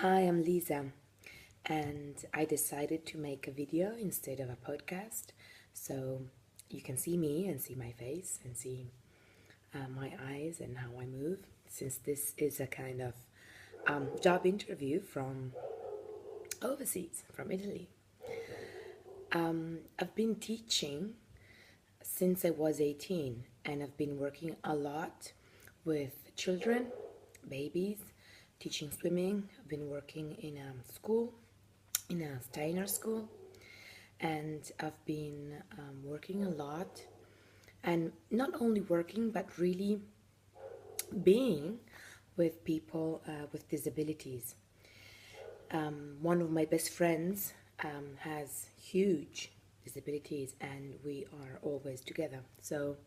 Hi, I'm Lisa, and I decided to make a video instead of a podcast so you can see me and see my face and see my eyes and how I move, since this is a kind of job interview from overseas, from Italy. I've been teaching since I was 18, and I've been working a lot with children, babies, teaching swimming. I've been working in a school, in a Steiner school, and I've been working a lot, and not only working but really being with people with disabilities. One of my best friends has huge disabilities, and we are always together. So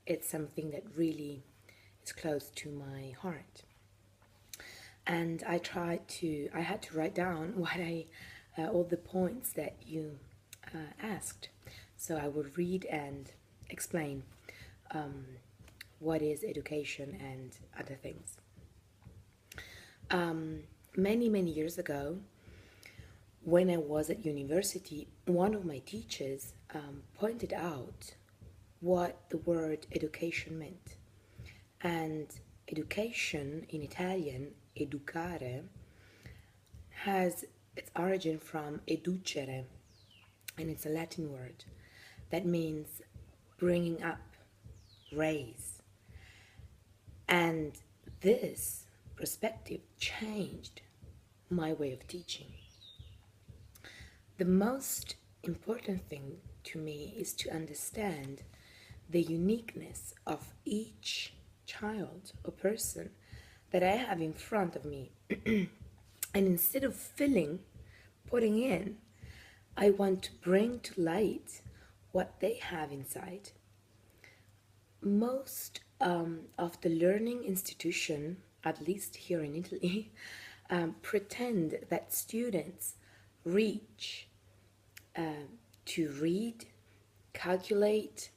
it's something that really is close to my heart. And I had to write down all the points that you asked. So I will read and explain what is education and other things. Many years ago, when I was at university, one of my teachers pointed out what the word education meant. And education in Italian, educare, has its origin from educere, and it's a Latin word that means bringing up, raise. And this perspective changed my way of teaching. The most important thing to me is to understand the uniqueness of each child or person that I have in front of me. And instead of putting in, I want to bring to light what they have inside. Most of the learning institution, at least here in Italy, pretend that students reach to read, calculate,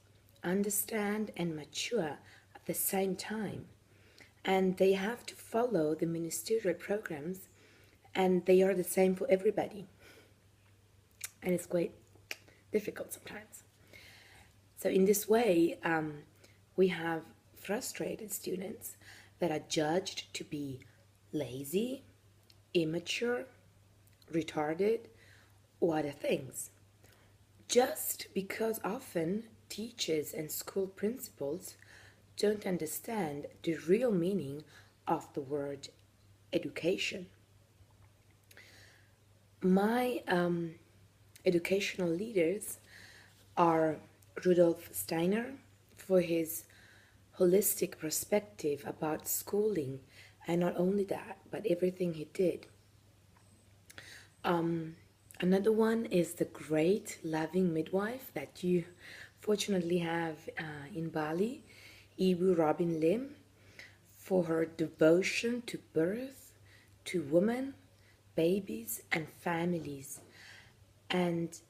understand, and mature at the same time. And they have to follow the ministerial programs, and they are the same for everybody. And it's quite difficult sometimes. So in this way, we have frustrated students that are judged to be lazy, immature, retarded, or other things. Just because often teachers and school principals don't understand the real meaning of the word education. My educational leaders are Rudolf Steiner for his holistic perspective about schooling, and not only that, but everything he did. Another one is the great loving midwife that you fortunately have in Bali, Ibu Robin Lim, for her devotion to birth, to women, babies, and families, and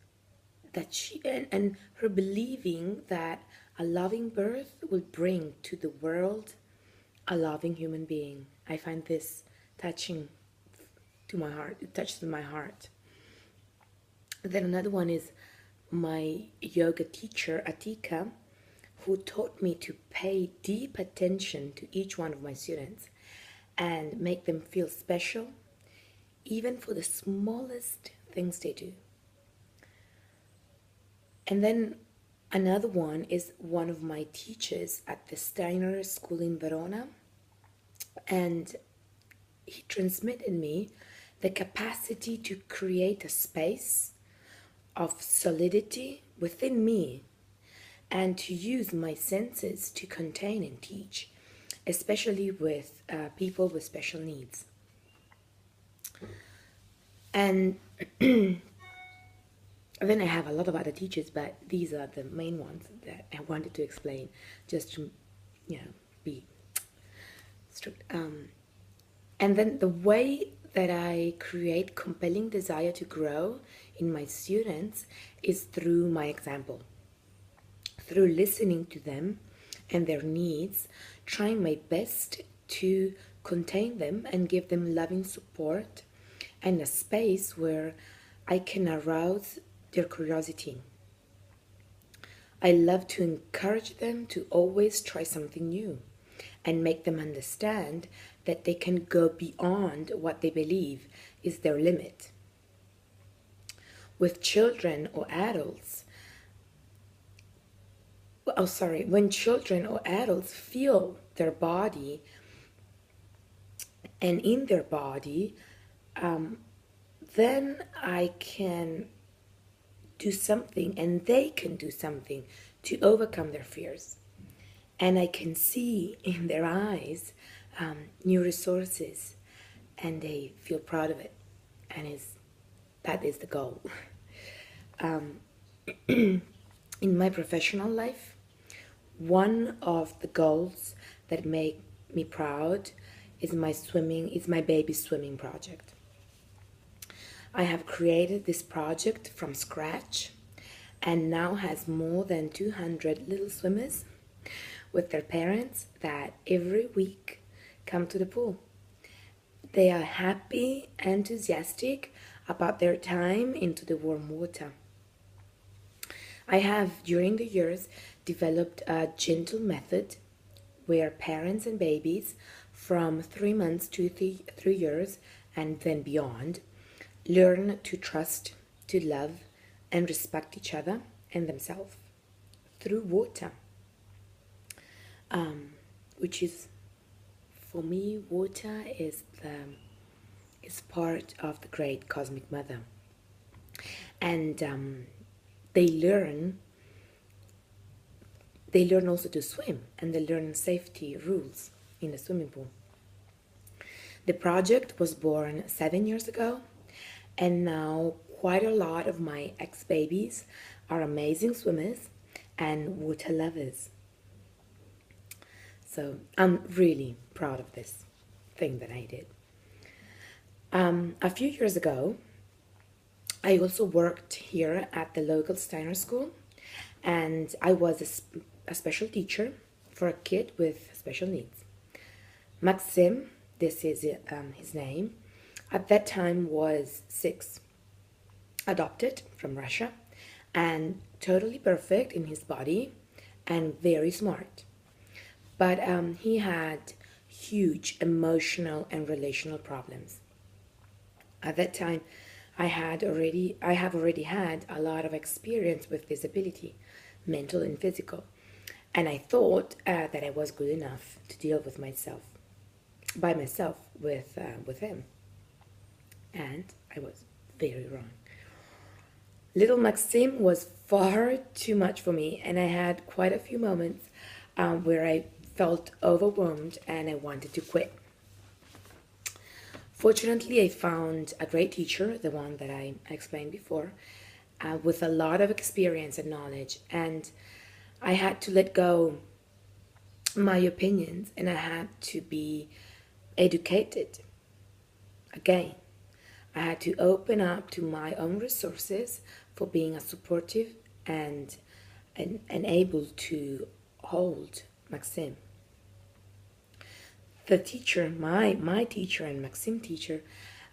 and her believing that a loving birth will bring to the world a loving human being. I find this touching to my heart. It touches my heart. Then another one is my yoga teacher, Atika, who taught me to pay deep attention to each one of my students and make them feel special, even for the smallest things they do. And then another one is one of my teachers at the Steiner School in Verona, and he transmitted me the capacity to create a space of solidity within me and to use my senses to contain and teach, especially with people with special needs. And then I have a lot of other teachers, but these are the main ones that I wanted to explain, just to, be strict. And then the way that I create compelling desire to grow in my students is through my example, through listening to them and their needs, trying my best to contain them and give them loving support, and a space where I can arouse their curiosity. I love to encourage them to always try something new and make them understand that they can go beyond what they believe is their limit. With children or adults, when children or adults feel their body and in their body, then I can do something and they can do something to overcome their fears. And I can see in their eyes new resources, and they feel proud of it. And that is the goal. In my professional life, one of the goals that make me proud is my baby swimming project. I have created this project from scratch and now has more than 200 little swimmers with their parents that every week come to the pool. They are happy, enthusiastic about their time into the warm water. I have, during the years, developed a gentle method where parents and babies from 3 months to 3 years and then beyond learn to trust, to love, and respect each other and themselves through water. Which is, for me, water is part of the great cosmic mother. And they learn also to swim, and they learn safety rules in the swimming pool. The project was born 7 years ago, and now quite a lot of my ex-babies are amazing swimmers and water lovers. So I'm really proud of this thing that I did. A few years ago, I also worked here at the local Steiner school, and I was a special teacher for a kid with special needs. Maxim, this is his name, at that time was 6, adopted from Russia, and totally perfect in his body and very smart. But he had huge emotional and relational problems. At that time, I have already had a lot of experience with disability, mental and physical, and I thought that I was good enough to deal with by myself with him, and I was very wrong. Little Maxim was far too much for me, and I had quite a few moments where I felt overwhelmed and I wanted to quit. Fortunately, I found a great teacher, the one that I explained before, with a lot of experience and knowledge, and I had to let go my opinions, and I had to be educated again. I had to open up to my own resources for being a supportive and able to hold Maxim. The teacher, my teacher and Maxim teacher,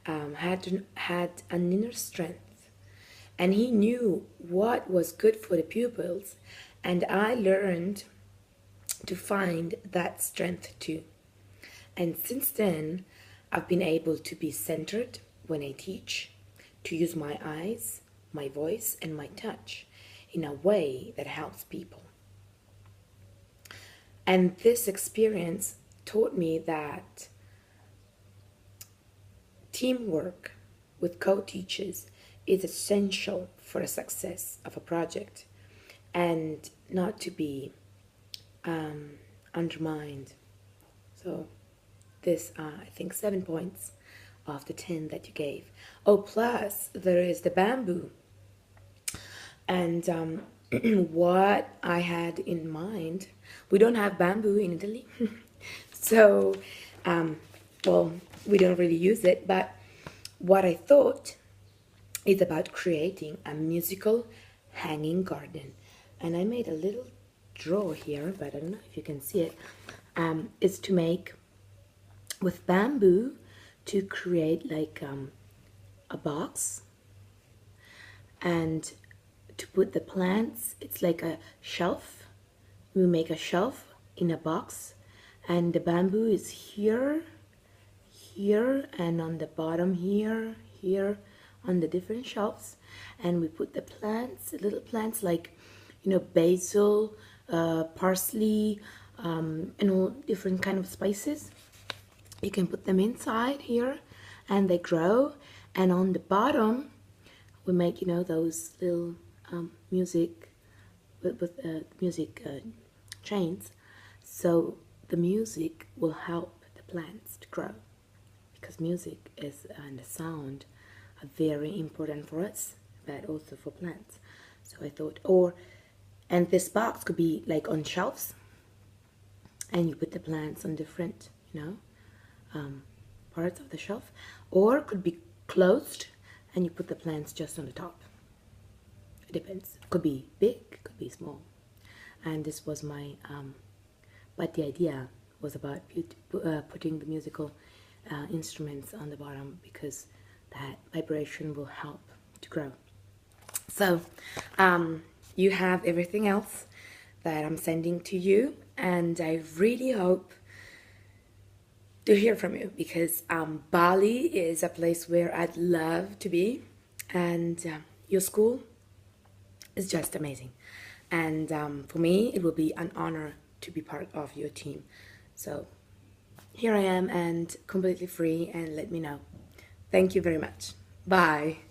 had an inner strength, and he knew what was good for the pupils, and I learned to find that strength too. And since then, I've been able to be centered when I teach, to use my eyes, my voice, and my touch in a way that helps people. And this experience taught me that teamwork with co-teachers is essential for the success of a project and not to be undermined. So this are, I think, 7 points of the 10 that you gave. Oh, plus there is the bamboo. And what I had in mind, we don't have bamboo in Italy. So, well, we don't really use it, but what I thought is about creating a musical hanging garden. And I made a little drawer here, but I don't know if you can see it. It's to make with bamboo, to create like a box, and to put the plants, it's like a shelf. We make a shelf in a box, and the bamboo is here, here, and on the bottom here, here, on the different shelves. And we put the plants, little plants like, you know, basil, parsley, and all different kind of spices. You can put them inside here, and they grow. And on the bottom, we make, you know, those little music with music chains. So the music will help the plants to grow, because music is and the sound are very important for us, but also for plants. So I thought, and this box could be like on shelves, and you put the plants on different, you know, parts of the shelf, or could be closed and you put the plants just on the top. It depends. Could be big, could be small. And this was my but the idea was about putting the musical instruments on the bottom, because that vibration will help to grow. So you have everything else that I'm sending to you, and I really hope to hear from you, because Bali is a place where I'd love to be, and your school is just amazing. And for me, it will be an honor to be part of your team. So here I am, and completely free, and let me know. Thank you very much. Bye.